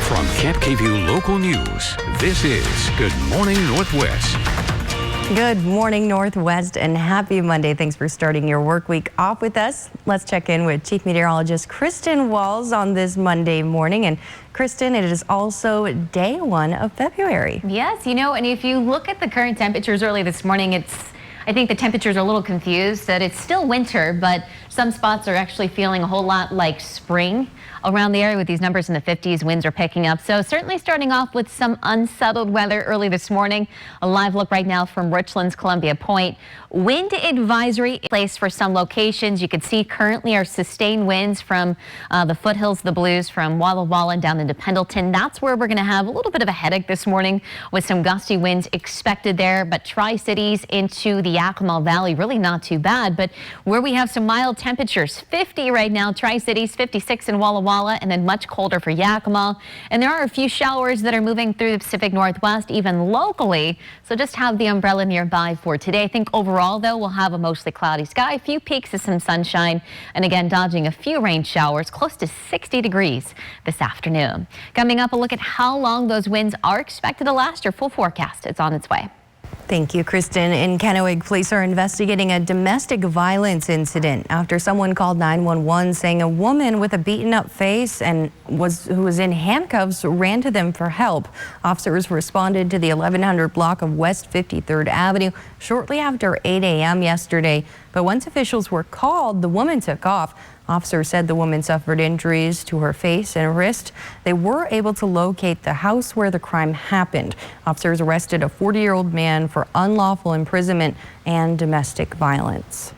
From Camp KVUE Local News, this is Good Morning Northwest. Good morning, Northwest, and happy Monday. Thanks for starting your work week off with us. Let's check in with Chief Meteorologist Kristen Walls on this Monday morning. And Kristen, it is also day 1 of February. Yes, and if you look at the current temperatures early this morning, I think the temperatures are a little confused that it's still winter, but some spots are actually feeling a whole lot like spring around the area with these numbers in the 50s. Winds are picking up. So certainly starting off with some unsettled weather early this morning. A live look right now from Richlands, Columbia Point. Wind advisory in place for some locations. You can see currently our sustained winds from the foothills of the Blues from Walla Walla down into Pendleton. That's where we're going to have a little bit of a headache this morning with some gusty winds expected there. But Tri-Cities into the Yakima Valley, really not too bad. But where we have some mild temperatures, 50 right now, Tri-Cities, 56 in Walla Walla, and then much colder for Yakima. And there are a few showers that are moving through the Pacific Northwest, even locally. So just have the umbrella nearby for today. I think overall, though, we'll have a mostly cloudy sky, a few peaks of some sunshine, and again, dodging a few rain showers, close to 60 degrees this afternoon. Coming up, a look at how long those winds are expected to last. Your full forecast is on its way. Thank you, Kristen. In Kennewick, police are investigating a domestic violence incident after someone called 911 saying a woman with a beaten up face and who was in handcuffs ran to them for help. Officers responded to the 1100 block of West 53rd Avenue shortly after 8 a.m. yesterday. But once officials were called, the woman took off. Officers said the woman suffered injuries to her face and wrist. They were able to locate the house where the crime happened. Officers arrested a 40-year-old man for unlawful imprisonment and domestic violence.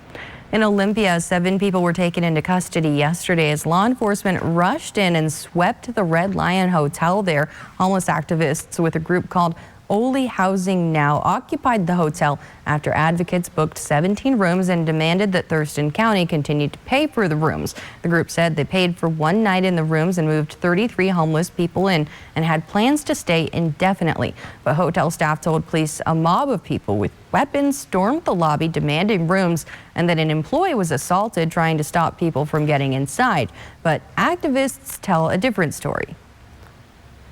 In Olympia, 7 people were taken into custody yesterday as law enforcement rushed in and swept the Red Lion Hotel there. Homeless activists with a group called Oli Housing Now occupied the hotel after advocates booked 17 rooms and demanded that Thurston County continue to pay for the rooms. The group said they paid for one night in the rooms and moved 33 homeless people in and had plans to stay indefinitely. But hotel staff told police a mob of people with weapons stormed the lobby demanding rooms and that an employee was assaulted trying to stop people from getting inside. But activists tell a different story.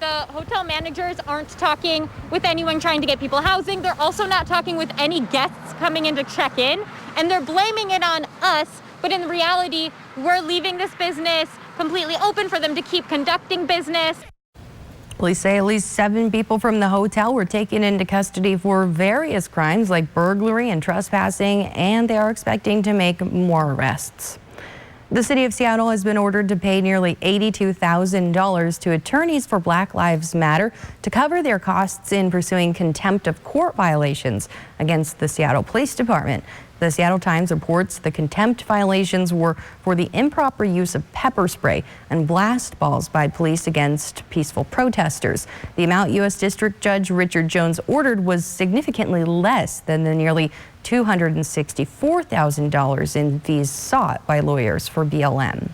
The hotel managers aren't talking with anyone trying to get people housing. They're also not talking with any guests coming in to check in, and they're blaming it on us. But in reality, we're leaving this business completely open for them to keep conducting business. Police say at least 7 people from the hotel were taken into custody for various crimes like burglary and trespassing, and they are expecting to make more arrests. The city of Seattle has been ordered to pay nearly $82,000 to attorneys for Black Lives Matter to cover their costs in pursuing contempt of court violations against the Seattle Police Department. The Seattle Times reports the contempt violations were for the improper use of pepper spray and blast balls by police against peaceful protesters. The amount U.S. District Judge Richard Jones ordered was significantly less than the nearly $264,000 in fees sought by lawyers for BLM.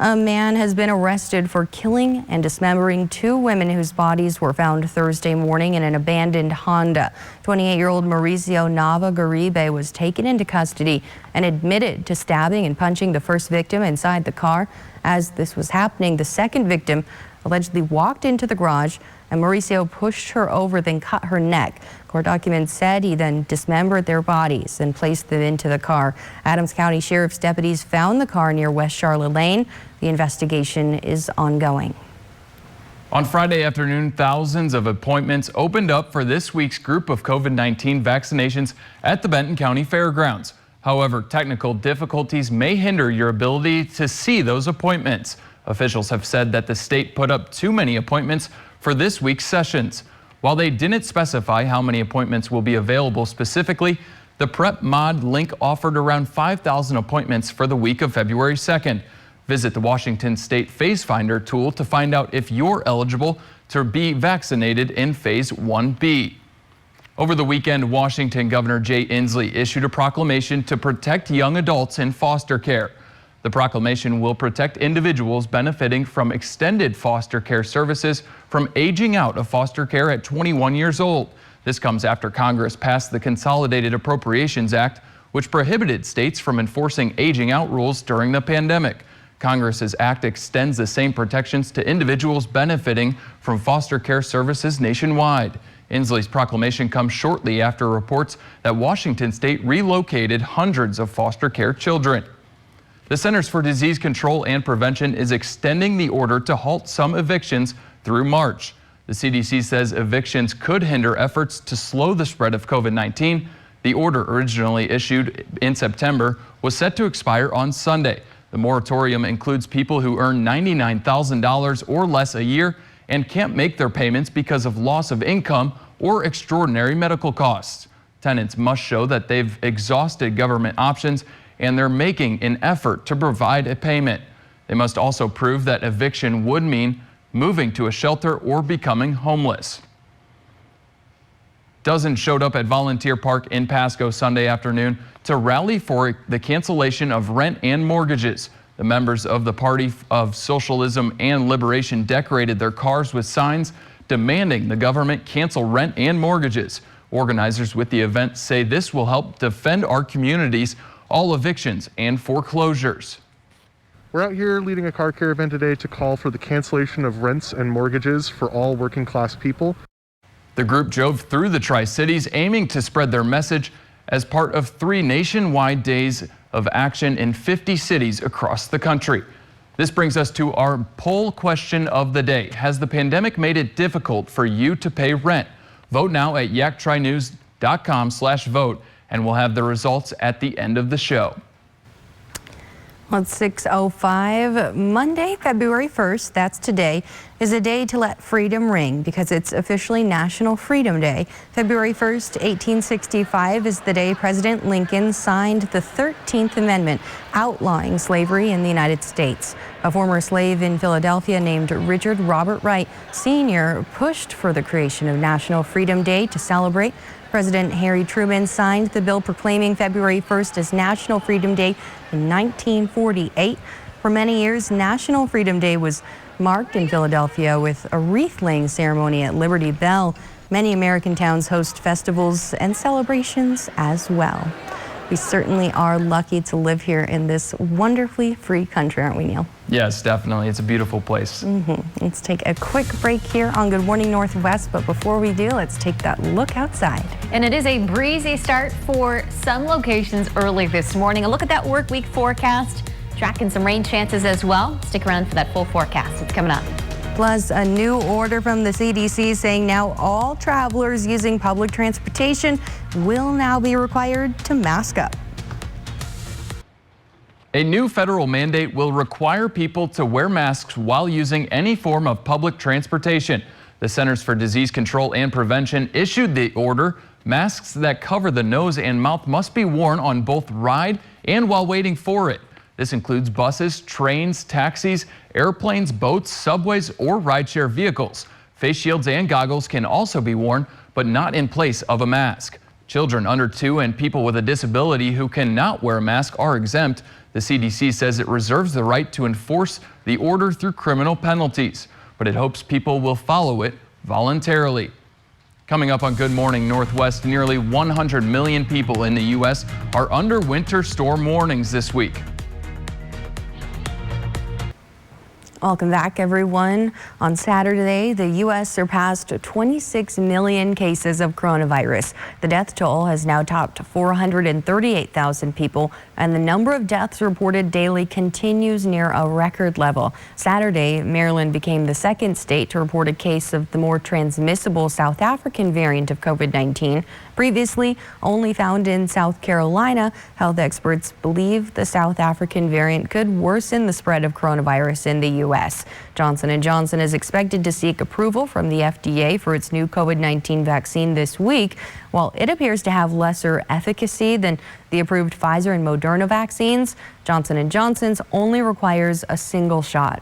A man has been arrested for killing and dismembering 2 women whose bodies were found Thursday morning in an abandoned Honda. 28-year-old Mauricio Nava Garibe was taken into custody and admitted to stabbing and punching the first victim inside the car. As this was happening, the second victim allegedly walked into the garage and Mauricio pushed her over, then cut her neck. Court documents said he then dismembered their bodies and placed them into the car. Adams County Sheriff's deputies found the car near West Charlotte Lane. The investigation is ongoing. On Friday afternoon, thousands of appointments opened up for this week's group of COVID-19 vaccinations at the Benton County Fairgrounds. However, technical difficulties may hinder your ability to see those appointments. Officials have said that the state put up too many appointments for this week's sessions. While they didn't specify how many appointments will be available specifically, the Prep Mod link offered around 5,000 appointments for the week of February 2nd. Visit the Washington State Phase Finder tool to find out if you're eligible to be vaccinated in Phase 1B. Over the weekend, Washington Governor Jay Inslee issued a proclamation to protect young adults in foster care. The proclamation will protect individuals benefiting from extended foster care services from aging out of foster care at 21 years old. This comes after Congress passed the Consolidated Appropriations Act, which prohibited states from enforcing aging out rules during the pandemic. Congress's act extends the same protections to individuals benefiting from foster care services nationwide. Inslee's proclamation comes shortly after reports that Washington state relocated hundreds of foster care children. The Centers for Disease Control and Prevention is extending the order to halt some evictions through March. The CDC says evictions could hinder efforts to slow the spread of COVID-19. The order, originally issued in September, was set to expire on Sunday. The moratorium includes people who earn $99,000 or less a year and can't make their payments because of loss of income or extraordinary medical costs. Tenants must show that they've exhausted government options and they're making an effort to provide a payment. They must also prove that eviction would mean moving to a shelter or becoming homeless. Dozens showed up at Volunteer Park in Pasco Sunday afternoon to rally for the cancellation of rent and mortgages. The members of the Party of Socialism and Liberation decorated their cars with signs demanding the government cancel rent and mortgages. Organizers with the event say this will help defend our communities, all evictions and foreclosures. We're out here leading a car caravan today to call for the cancellation of rents and mortgages for all working class people. The group drove through the Tri-Cities aiming to spread their message as part of 3 nationwide days of action in 50 cities across the country. This brings us to our poll question of the day. Has the pandemic made it difficult for you to pay rent? Vote now at yaktrinews.com/vote, and we'll have the results at the end of the show. Well, it's 6:05. Monday, February 1st, that's today, is a day to let freedom ring because it's officially National Freedom Day. February 1st, 1865 is the day President Lincoln signed the 13th Amendment outlawing slavery in the United States. A former slave in Philadelphia named Richard Robert Wright Sr. pushed for the creation of National Freedom Day to celebrate. President Harry Truman signed the bill proclaiming February 1st as National Freedom Day in 1948. For many years, National Freedom Day was marked in Philadelphia with a wreath-laying ceremony at Liberty Bell. Many American towns host festivals and celebrations as well. We certainly are lucky to live here in this wonderfully free country, aren't we, Neil? Yes, definitely. It's a beautiful place. Let's take a quick break here on Good Morning Northwest, but before we do, let's take that look outside. And it is a breezy start for some locations early this morning. A look at that work week forecast, tracking some rain chances as well. Stick around for that full forecast. It's coming up. Plus, a new order from the CDC saying now all travelers using public transportation will now be required to mask up. A new federal mandate will require people to wear masks while using any form of public transportation. The Centers for Disease Control and Prevention issued the order. Masks that cover the nose and mouth must be worn on both ride and while waiting for it. This includes buses, trains, taxis, airplanes, boats, subways, or rideshare vehicles. Face shields and goggles can also be worn, but not in place of a mask. Children under 2 and people with a disability who cannot wear a mask are exempt. The CDC says it reserves the right to enforce the order through criminal penalties, but it hopes people will follow it voluntarily. Coming up on Good Morning Northwest, nearly 100 million people in the U.S. are under winter storm warnings this week. Welcome back, everyone. On Saturday, the U.S. surpassed 26 million cases of coronavirus. The death toll has now topped 438,000 people, and the number of deaths reported daily continues near a record level. Saturday, Maryland became the second state to report a case of the more transmissible South African variant of COVID-19. Previously only found in South Carolina, health experts believe the South African variant could worsen the spread of coronavirus in the U.S. Johnson & Johnson is expected to seek approval from the FDA for its new COVID-19 vaccine this week. While it appears to have lesser efficacy than the approved Pfizer and Moderna vaccines, Johnson & Johnson's only requires a single shot.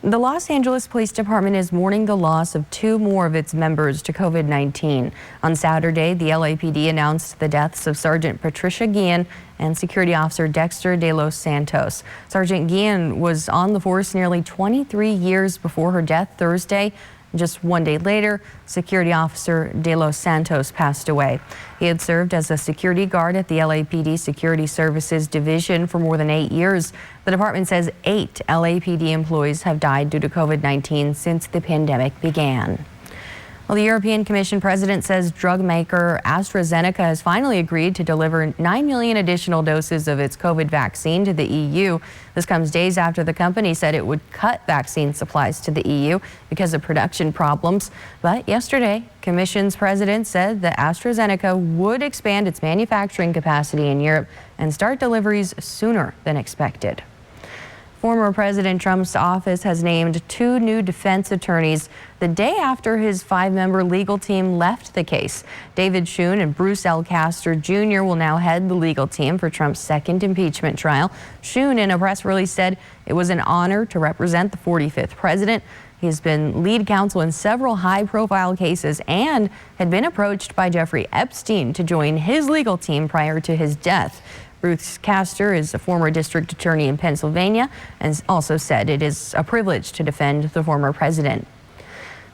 The Los Angeles Police Department is mourning the loss of 2 more of its members to COVID-19. On Saturday, the LAPD announced the deaths of Sergeant Patricia Guillen and Security Officer Dexter De Los Santos. Sergeant Guillen was on the force nearly 23 years before her death Thursday. Just one day later, security officer De Los Santos passed away. He had served as a security guard at the LAPD Security Services Division for more than 8 years. The department says 8 LAPD employees have died due to COVID-19 since the pandemic began. Well, the European Commission president says drug maker AstraZeneca has finally agreed to deliver 9 million additional doses of its COVID vaccine to the EU. This comes days after the company said it would cut vaccine supplies to the EU because of production problems. But yesterday, Commission's president said that AstraZeneca would expand its manufacturing capacity in Europe and start deliveries sooner than expected. Former President Trump's office has named 2 new defense attorneys the day after his 5-member legal team left the case. David Schoen and Bruce L. Castor Jr. will now head the legal team for Trump's second impeachment trial. Schoen, in a press release, said it was an honor to represent the 45th president. He's been lead counsel in several high-profile cases and had been approached by Jeffrey Epstein to join his legal team prior to his death. Bruce Castor is a former district attorney in Pennsylvania and also said it is a privilege to defend the former president.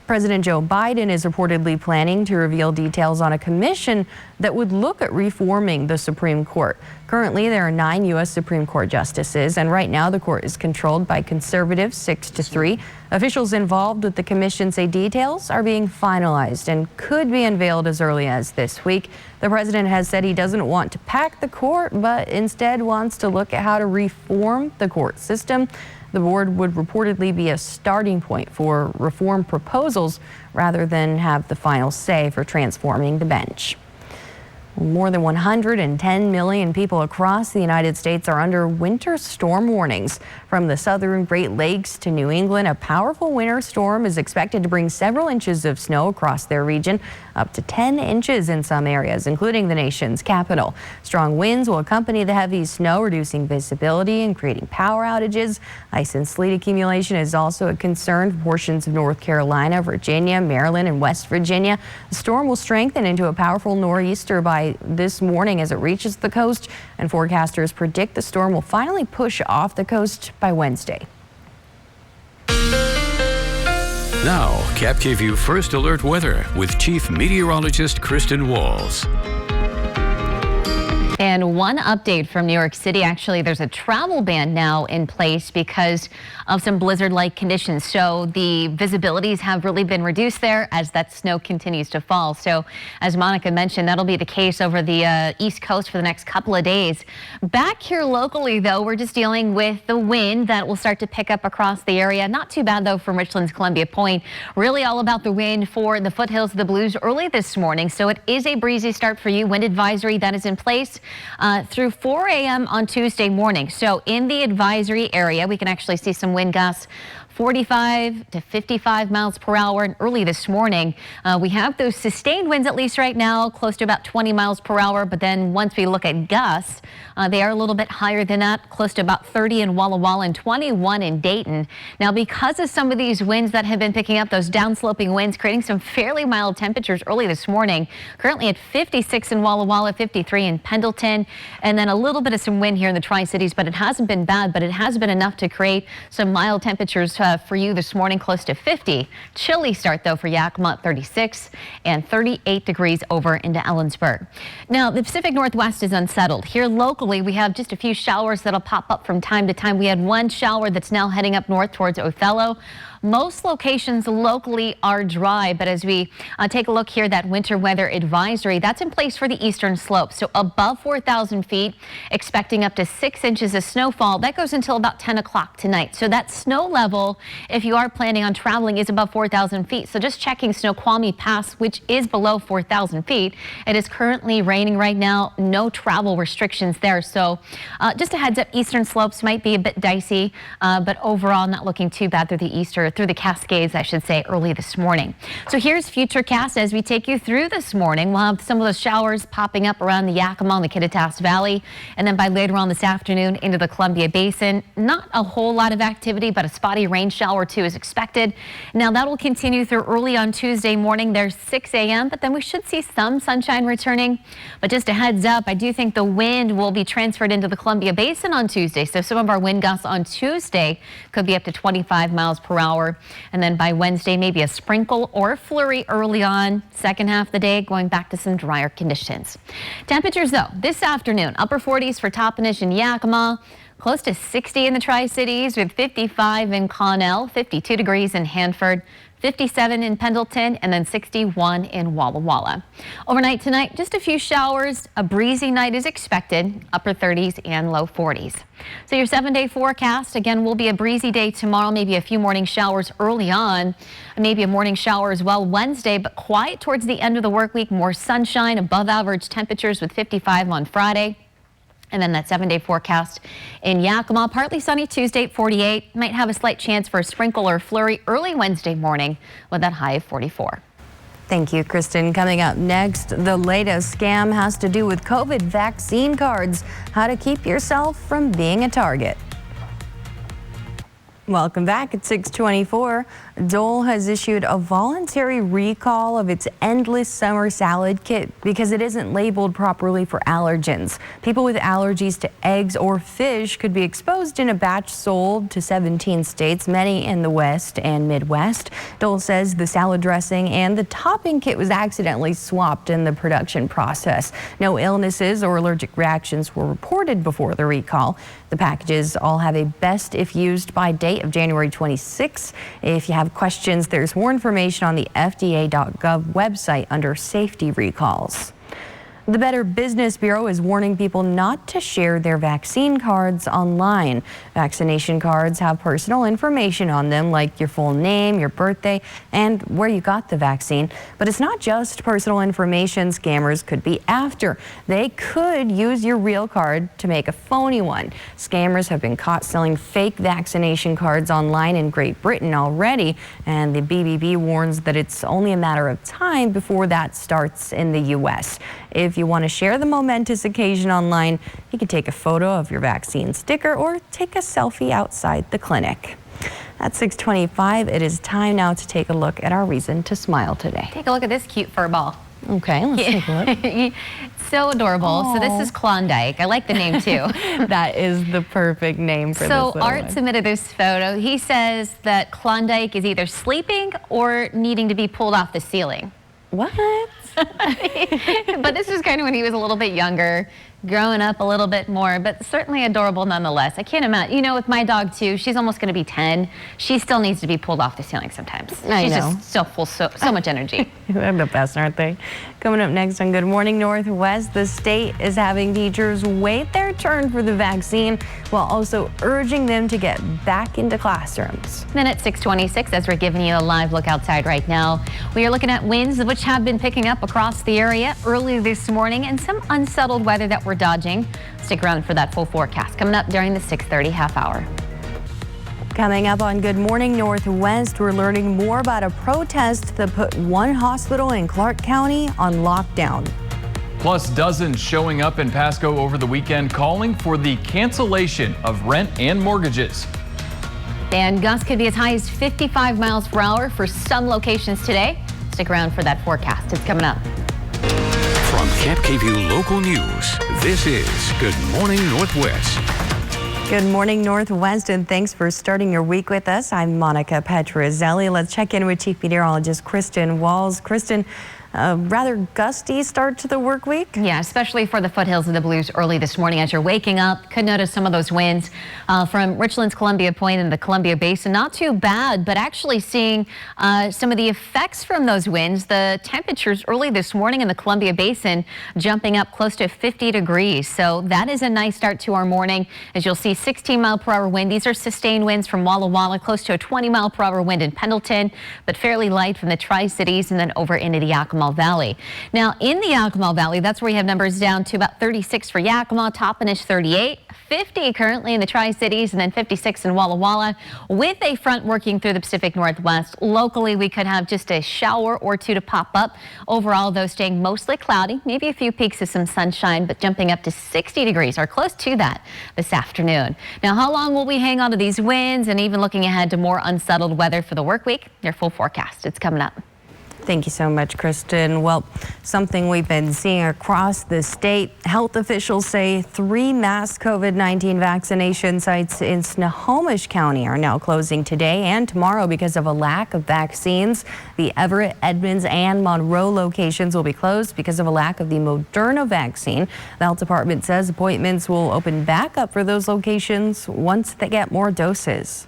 President Joe Biden is reportedly planning to reveal details on a commission that would look at reforming the Supreme Court. Currently, there are 9 U.S. Supreme Court justices, and right now the court is controlled by conservatives 6-3. Officials involved with the commission say details are being finalized and could be unveiled as early as this week. The president has said he doesn't want to pack the court, but instead wants to look at how to reform the court system. The board would reportedly be a starting point for reform proposals rather than have the final say for transforming the bench. More than 110 million people across the United States are under winter storm warnings. From the southern Great Lakes to New England, a powerful winter storm is expected to bring several inches of snow across their region, up to 10 inches in some areas, including the nation's capital. Strong winds will accompany the heavy snow, reducing visibility and creating power outages. Ice and sleet accumulation is also a concern for portions of North Carolina, Virginia, Maryland, and West Virginia. The storm will strengthen into a powerful nor'easter by this morning as it reaches the coast, and forecasters predict the storm will finally push off the coast by Wednesday. Now, KapKView First Alert Weather with Chief Meteorologist Kristen Walls. And one update from New York City, actually, there's a travel ban now in place because of some blizzard-like conditions. So the visibilities have really been reduced there as that snow continues to fall. So as Monica mentioned, that'll be the case over the East Coast for the next couple of days. Back here locally, though, we're just dealing with the wind that will start to pick up across the area. Not too bad, though, from Richland's Columbia Point. Really all about the wind for the foothills of the Blues early this morning. So it is a breezy start for you. Wind advisory that is in place through 4 a.m. on Tuesday morning. So in the advisory area, we can actually see some wind gusts 45 to 55 miles per hour. And early this morning, we have those sustained winds, at least right now, close to about 20 miles per hour. But then once we look at gusts, they are a little bit higher than that, close to about 30 in Walla Walla and 21 in Dayton. Now, because of some of these winds that have been picking up, those downsloping winds, creating some fairly mild temperatures early this morning, currently at 56 in Walla Walla, 53 in Pendleton, and then a little bit of some wind here in the Tri-Cities, but it hasn't been bad, but it has been enough to create some mild temperatures for you this morning, close to 50. Chilly start, though, for Yakima, 36 and 38 degrees over into Ellensburg. Now, the Pacific Northwest is unsettled. Here locally, we have just a few showers that'll pop up from time to time. We had one shower that's now heading up north towards Othello. Most locations locally are dry, but as we take a look here, that winter weather advisory, that's in place for the eastern slope. So above 4,000 feet, expecting up to 6 inches of snowfall. That goes until about 10 o'clock tonight. So that snow level, if you are planning on traveling, is above 4,000 feet. So just checking Snoqualmie Pass, which is below 4,000 feet. It is currently raining right now. No travel restrictions there. So just a heads up, eastern slopes might be a bit dicey, but overall not looking too bad through the Cascades, I should say, early this morning. So here's Futurecast as we take you through this morning. We'll have some of those showers popping up around the Yakima and the Kittitas Valley, and then by later on this afternoon into the Columbia Basin. Not a whole lot of activity, but a spotty rain shower or two is expected. Now that will continue through early on Tuesday morning. There's 6 a.m., but then we should see some sunshine returning. But just a heads up, I do think the wind will be transferred into the Columbia Basin on Tuesday. So some of our wind gusts on Tuesday could be up to 25 miles per hour. 44. And then by Wednesday, maybe a sprinkle or a flurry early on. Second half of the day, going back to some drier conditions. Temperatures, though, this afternoon, upper 40s for Toppenish and Yakima. Close to 60 in the Tri-Cities with 55 in Connell, 52 degrees in Hanford, 57 in Pendleton, and then 61 in Walla Walla. Overnight tonight, just a few showers. A breezy night is expected, upper 30s and low 40s. So your 7-day forecast, again, will be a breezy day tomorrow, maybe a few morning showers early on, maybe a morning shower as well Wednesday, but quiet towards the end of the work week. More sunshine, above average temperatures with 55 on Friday. And then that 7-day forecast in Yakima, partly sunny Tuesday at 48. Might have a slight chance for a sprinkle or flurry early Wednesday morning with that high of 44. Thank you, Kristen. Coming up next, the latest scam has to do with COVID vaccine cards. How to keep yourself from being a target. Welcome back at 6:24. Dole has issued a voluntary recall of its Endless Summer Salad Kit because it isn't labeled properly for allergens. People with allergies to eggs or fish could be exposed in a batch sold to 17 states, many in the West and Midwest. Dole says the salad dressing and the topping kit was accidentally swapped in the production process. No illnesses or allergic reactions were reported before the recall. The packages all have a best if used by date of January 26. If you have questions, there's more information on the FDA.gov website under safety recalls. The Better Business Bureau is warning people not to share their vaccine cards online. Vaccination cards have personal information on them, like your full name, your birthday, and where you got the vaccine. But it's not just personal information scammers could be after. They could use your real card to make a phony one. Scammers have been caught selling fake vaccination cards online in Great Britain already, and the BBB warns that it's only a matter of time before that starts in the U.S. If you want to share the momentous occasion online, you can take a photo of your vaccine sticker or take a selfie outside the clinic. At 6:25, it is time now to take a look at our reason to smile today. Take a look at this cute fur ball. Okay, let's take a look. So adorable. Aww. So this is Klondike. I like the name too. That is the perfect name for this little Art one. submitted this photo. He says that Klondike is either sleeping or needing to be pulled off the ceiling. What? But this is kind of when he was a little bit younger, growing up a little bit more, but certainly adorable nonetheless. I can't imagine, you know, with my dog too, she's almost going to be 10. She still needs to be pulled off the ceiling sometimes. I She's know. just so full, so much energy. They're the best, aren't they? Coming up next on Good Morning Northwest, the state is having teachers wait their turn for the vaccine while also urging them to get back into classrooms. Then at 6:26, as we're giving you a live look outside right now, we are looking at winds which have been picking up across the area early this morning and some unsettled weather that we're dodging. Stick around for that full forecast coming up during the 6:30 half hour. Coming up on Good Morning Northwest, we're learning more about a protest that put one hospital in Clark County on lockdown. Plus, dozens showing up in Pasco over the weekend calling for the cancellation of rent and mortgages. And gusts could be as high as 55 miles per hour for some locations today. Stick around for that forecast. It's coming up. From Camp KVUE Local News, this is Good Morning Northwest. Good morning, Northwest, and thanks for starting your week with us. I'm Monica Petrozelli. Let's check in with Chief Meteorologist Kristen Walls. Kristen, a rather gusty start to the work week. Yeah, especially for the foothills of the Blues early this morning as you're waking up. Could notice some of those winds from Richland's Columbia Point and the Columbia Basin. Not too bad, but actually seeing some of the effects from those winds. The temperatures early this morning in the Columbia Basin jumping up close to 50 degrees. So that is a nice start to our morning. As you'll see, 16-mile-per-hour wind. These are sustained winds from Walla Walla, close to a 20-mile-per-hour wind in Pendleton, but fairly light from the Tri-Cities and then over into the Yakima Valley. Now in the Yakima Valley, that's where you have numbers down to about 36 for Yakima, Toppenish 38, 50 currently in the Tri-Cities, and then 56 in Walla Walla. With a front working through the Pacific Northwest, locally we could have just a shower or two to pop up. Overall, though, staying mostly cloudy, maybe a few peaks of some sunshine, but jumping up to 60 degrees or close to that this afternoon. Now, how long will we hang on to these winds and even looking ahead to more unsettled weather for the work week? Your full forecast, it's coming up. Thank you so much, Kristen. Well, something we've been seeing across the state. Health officials say 3 mass COVID-19 vaccination sites in Snohomish County are now closing today and tomorrow because of a lack of vaccines. The Everett, Edmonds, and Monroe locations will be closed because of a lack of the Moderna vaccine. The health department says appointments will open back up for those locations once they get more doses.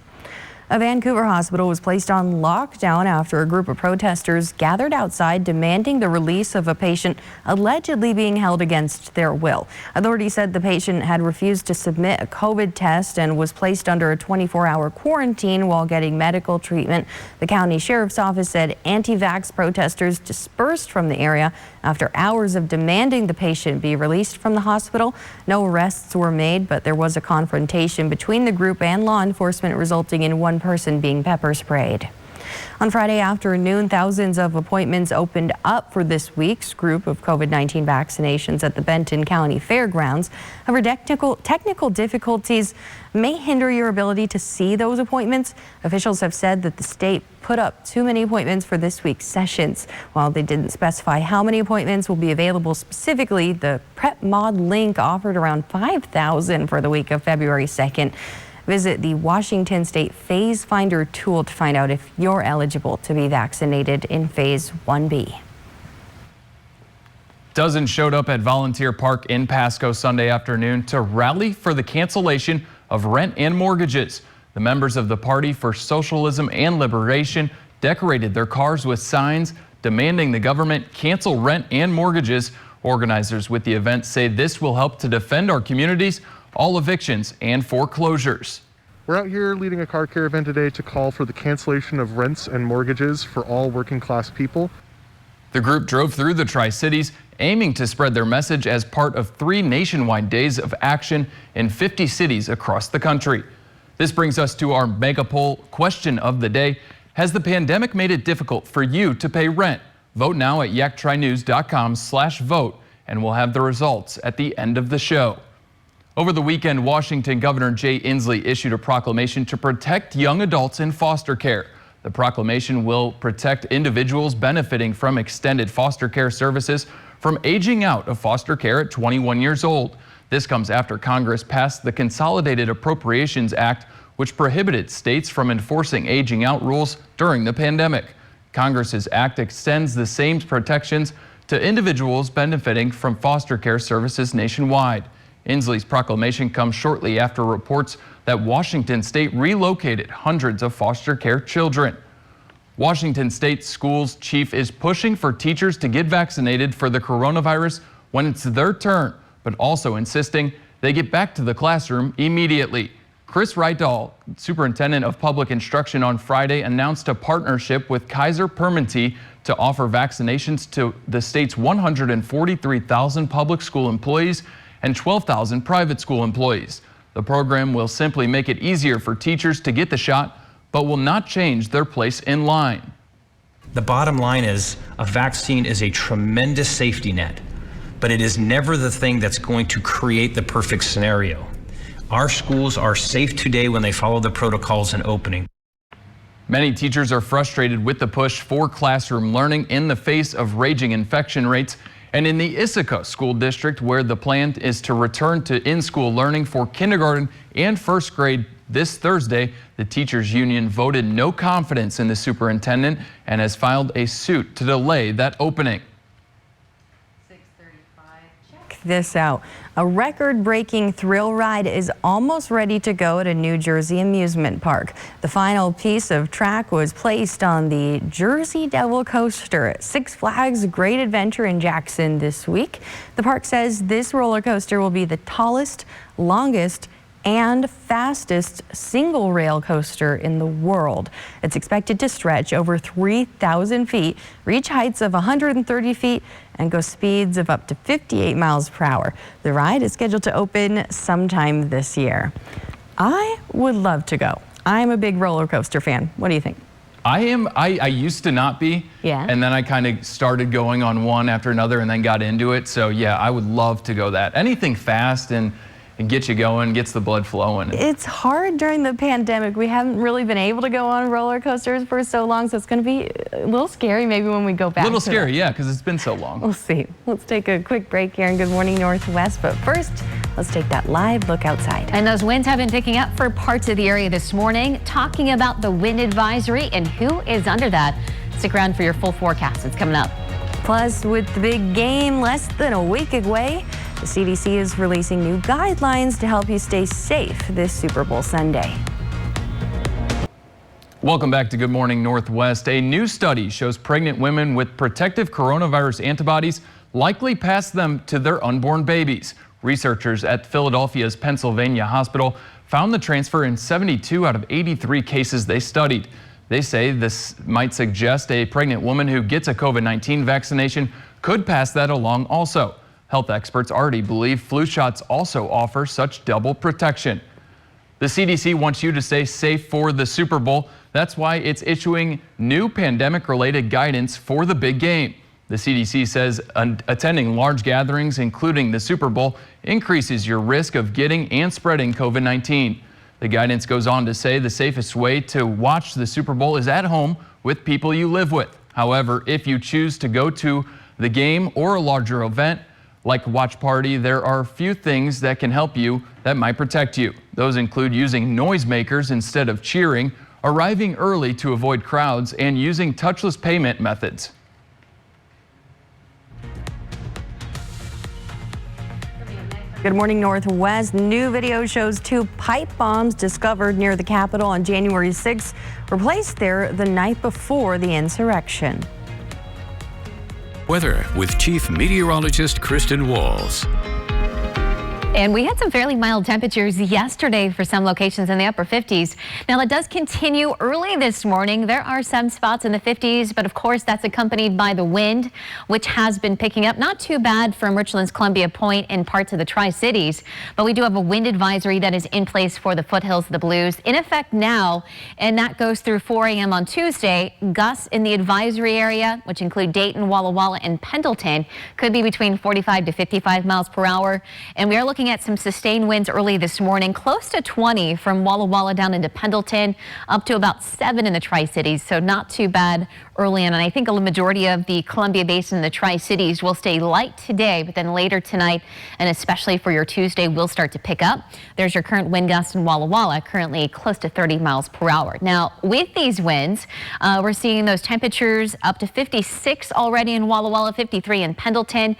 A Vancouver hospital was placed on lockdown after a group of protesters gathered outside demanding the release of a patient allegedly being held against their will. Authorities said the patient had refused to submit a COVID test and was placed under a 24-hour quarantine while getting medical treatment. The county sheriff's office said anti-vax protesters dispersed from the area after hours of demanding the patient be released from the hospital. No arrests were made, but there was a confrontation between the group and law enforcement, resulting in one person being pepper sprayed. On Friday afternoon, thousands of appointments opened up for this week's group of COVID-19 vaccinations at the Benton County Fairgrounds. However, technical difficulties may hinder your ability to see those appointments. Officials have said that the state put up too many appointments for this week's sessions. While they didn't specify how many appointments will be available specifically, the Prep Mod link offered around 5,000 for the week of February 2nd. Visit the Washington State Phase Finder tool to find out if you're eligible to be vaccinated in Phase 1B. Dozens showed up at Volunteer Park in Pasco Sunday afternoon to rally for the cancellation of rent and mortgages. The members of the Party for Socialism and Liberation decorated their cars with signs demanding the government cancel rent and mortgages. Organizers with the event say this will help to defend our communities, all evictions and foreclosures. We're out here leading a car caravan today to call for the cancellation of rents and mortgages for all working class people. The group drove through the Tri-Cities, aiming to spread their message as part of 3 nationwide days of action in 50 cities across the country. This brings us to our mega poll question of the day. Has the pandemic made it difficult for you to pay rent? Vote now at yaktrinews.com/vote, and we'll have the results at the end of the show. Over the weekend, Washington Governor Jay Inslee issued a proclamation to protect young adults in foster care. The proclamation will protect individuals benefiting from extended foster care services from aging out of foster care at 21 years old. This comes after Congress passed the Consolidated Appropriations Act, which prohibited states from enforcing aging out rules during the pandemic. Congress's act extends the same protections to individuals benefiting from foster care services nationwide. Inslee's proclamation comes shortly after reports that Washington State relocated hundreds of foster care children. Washington State Schools chief is pushing for teachers to get vaccinated for the coronavirus when it's their turn, but also insisting they get back to the classroom immediately. Chris Rydall, superintendent of public instruction, on Friday announced a partnership with Kaiser Permanente to offer vaccinations to the state's 143,000 public school employees and 12,000 private school employees. The program will simply make it easier for teachers to get the shot, but will not change their place in line. The bottom line is a vaccine is a tremendous safety net, but it is never the thing that's going to create the perfect scenario. Our schools are safe today when they follow the protocols in opening. Many teachers are frustrated with the push for classroom learning in the face of raging infection rates. And in the Ithaca School District, where the plan is to return to in-school learning for kindergarten and first grade this Thursday, the teachers union voted no confidence in the superintendent and has filed a suit to delay that opening. Check this out. A record-breaking thrill ride is almost ready to go at a New Jersey amusement park. The final piece of track was placed on the Jersey Devil coaster at Six Flags Great Adventure in Jackson this week. The park says this roller coaster will be the tallest, longest, and fastest single rail coaster in the world. It's expected to stretch over 3,000 feet, reach heights of 130 feet, and go speeds of up to 58 miles per hour. The ride is scheduled to open sometime this year. I would love to go. I'm a big roller coaster fan. What do you think? I used to not be. Yeah. And then I kind of started going on one after another and then got into it. So yeah, I would love to go that. Anything fast and and gets you going, gets the blood flowing. It's hard during the pandemic. We haven't really been able to go on roller coasters for so long, so it's going to be a little scary maybe when we go back. A little scary, yeah, because it's been so long. We'll see. Let's take a quick break here in Good Morning Northwest, but first, let's take that live look outside. And those winds have been picking up for parts of the area this morning. Talking about the wind advisory and who is under that. Stick around for your full forecast. It's coming up. Plus, with the big game less than a week away, the CDC is releasing new guidelines to help you stay safe this Super Bowl Sunday. Welcome back to Good Morning Northwest. A new study shows pregnant women with protective coronavirus antibodies likely pass them to their unborn babies. Researchers at Philadelphia's Pennsylvania Hospital found the transfer in 72 out of 83 cases they studied. They say this might suggest a pregnant woman who gets a COVID-19 vaccination could pass that along also. Health experts already believe flu shots also offer such double protection. The CDC wants you to stay safe for the Super Bowl. That's why it's issuing new pandemic-related guidance for the big game. The CDC says attending large gatherings, including the Super Bowl, increases your risk of getting and spreading COVID-19. The guidance goes on to say the safest way to watch the Super Bowl is at home with people you live with. However, if you choose to go to the game or a larger event, like a watch party, there are a few things that can help you that might protect you. Those include using noisemakers instead of cheering, arriving early to avoid crowds, and using touchless payment methods. Good Morning Northwest. New video shows 2 pipe bombs discovered near the Capitol on January 6th were placed there the night before the insurrection. Weather with Chief Meteorologist Kristen Walls. And we had some fairly mild temperatures yesterday for some locations in the upper 50s. Now that does continue early this morning. There are some spots in the 50s, but of course that's accompanied by the wind, which has been picking up. Not too bad from Richland's Columbia Point and parts of the Tri-Cities, but we do have a wind advisory that is in place for the foothills of the Blues in effect now, and that goes through 4 a.m. on Tuesday. Gusts in the advisory area, which include Dayton, Walla Walla, and Pendleton, could be between 45 to 55 miles per hour. And we are looking at some sustained winds early this morning, close to 20 from Walla Walla down into Pendleton, up to about 7 in the Tri-Cities. So not too bad early in. And I think a majority of the Columbia Basin and the Tri-Cities will stay light today, but then later tonight, and especially for your Tuesday, will start to pick up. There's your current wind gust in Walla Walla, currently close to 30 miles per hour. Now, with these winds, we're seeing those temperatures up to 56 already in Walla Walla, 53 in Pendleton,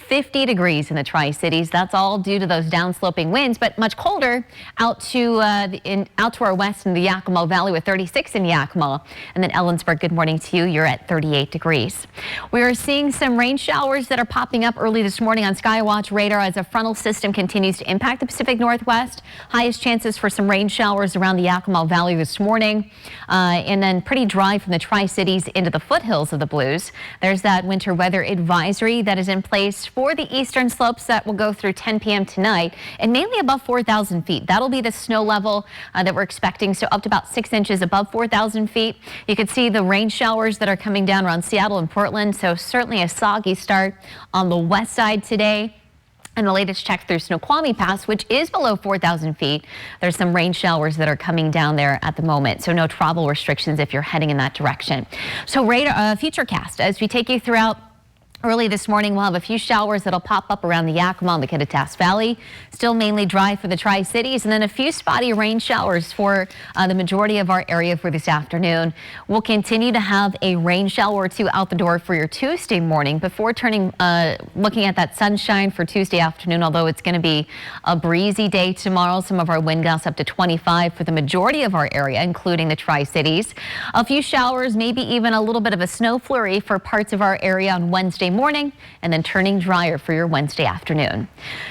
50 degrees in the Tri-Cities. That's all due to those downsloping winds, but much colder out to our west in the Yakima Valley with 36 in Yakima. And then Ellensburg, good morning to you. You're at 38 degrees. We are seeing some rain showers that are popping up early this morning on Skywatch radar as a frontal system continues to impact the Pacific Northwest. Highest chances for some rain showers around the Yakima Valley this morning, and then pretty dry from the Tri-Cities into the foothills of the Blues. There's that winter weather advisory that is in place for the eastern slopes that will go through 10 p.m. tonight, and mainly above 4,000 feet. That'll be the snow level that we're expecting, so up to about 6 inches above 4,000 feet. You can see the rain showers that are coming down around Seattle and Portland, so certainly a soggy start on the west side today. And the latest check through Snoqualmie Pass, which is below 4,000 feet, there's some rain showers that are coming down there at the moment. So no travel restrictions if you're heading in that direction. So radar Futurecast, as we take you throughout early this morning, we'll have a few showers that'll pop up around the Yakima and the Kittitas Valley. Still mainly dry for the Tri-Cities, and then a few spotty rain showers for the majority of our area for this afternoon. We'll continue to have a rain shower or two out the door for your Tuesday morning before looking at that sunshine for Tuesday afternoon, although it's going to be a breezy day tomorrow. Some of our wind gusts up to 25 for the majority of our area, including the Tri-Cities. A few showers, maybe even a little bit of a snow flurry for parts of our area on Wednesday morning, and then turning drier for your Wednesday afternoon.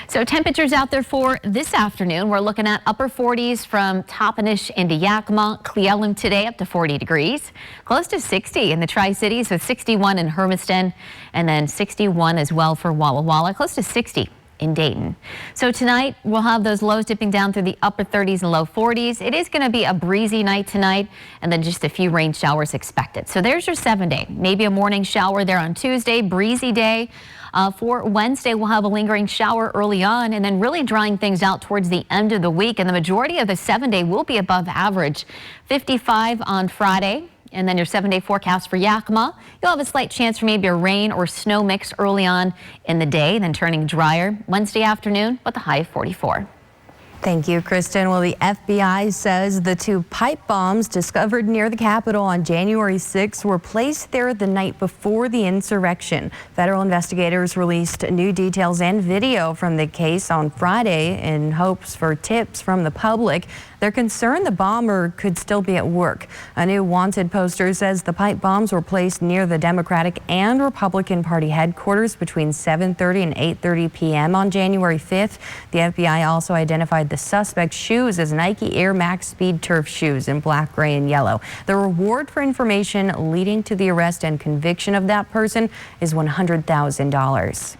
So temperatures out there for this afternoon, we're looking at upper 40s from Toppenish into Yakima. Cle Elum today up to 40 degrees, close to 60 in the Tri-Cities with 61 in Hermiston, and then 61 as well for Walla Walla, close to 60 in Dayton. So tonight we'll have those lows dipping down through the upper 30s and low 40s. It is going to be a breezy night tonight, and then just a few rain showers expected. So there's your 7-day. Maybe a morning shower there on Tuesday, breezy day. For Wednesday, we'll have a lingering shower early on and then really drying things out towards the end of the week. And the majority of the 7-day will be above average. 55 on Friday. And then your 7-day forecast for Yakima. You'll have a slight chance for maybe a rain or snow mix early on in the day, then turning drier Wednesday afternoon with a high of 44. Thank you, Kristen. Well, the FBI says the 2 pipe bombs discovered near the Capitol on January 6 were placed there the night before the insurrection. Federal investigators released new details and video from the case on Friday in hopes for tips from the public. They're concerned the bomber could still be at work. A new wanted poster says the pipe bombs were placed near the Democratic and Republican Party headquarters between 7:30 and 8:30 p.m. on January 5th. The FBI also identified the suspect's shoes as Nike Air Max Speed Turf shoes in black, gray, and yellow. The reward for information leading to the arrest and conviction of that person is $100,000.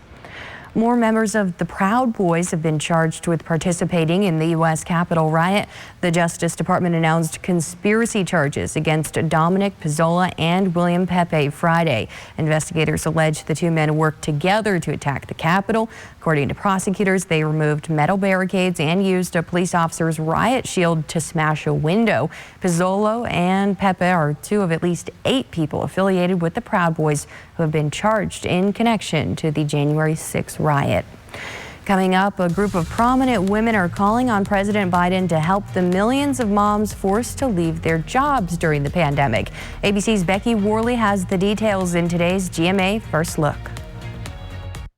More members of the Proud Boys have been charged with participating in the U.S. Capitol riot. The Justice Department announced conspiracy charges against Dominic Pizzola and William Pepe Friday. Investigators allege the 2 men worked together to attack the Capitol. According to prosecutors, they removed metal barricades and used a police officer's riot shield to smash a window. Pizzola and Pepe are 2 of at least 8 people affiliated with the Proud Boys who have been charged in connection to the January 6th riot. Coming up, a group of prominent women are calling on President Biden to help the millions of moms forced to leave their jobs during the pandemic. ABC's Becky Worley has the details in today's GMA First Look.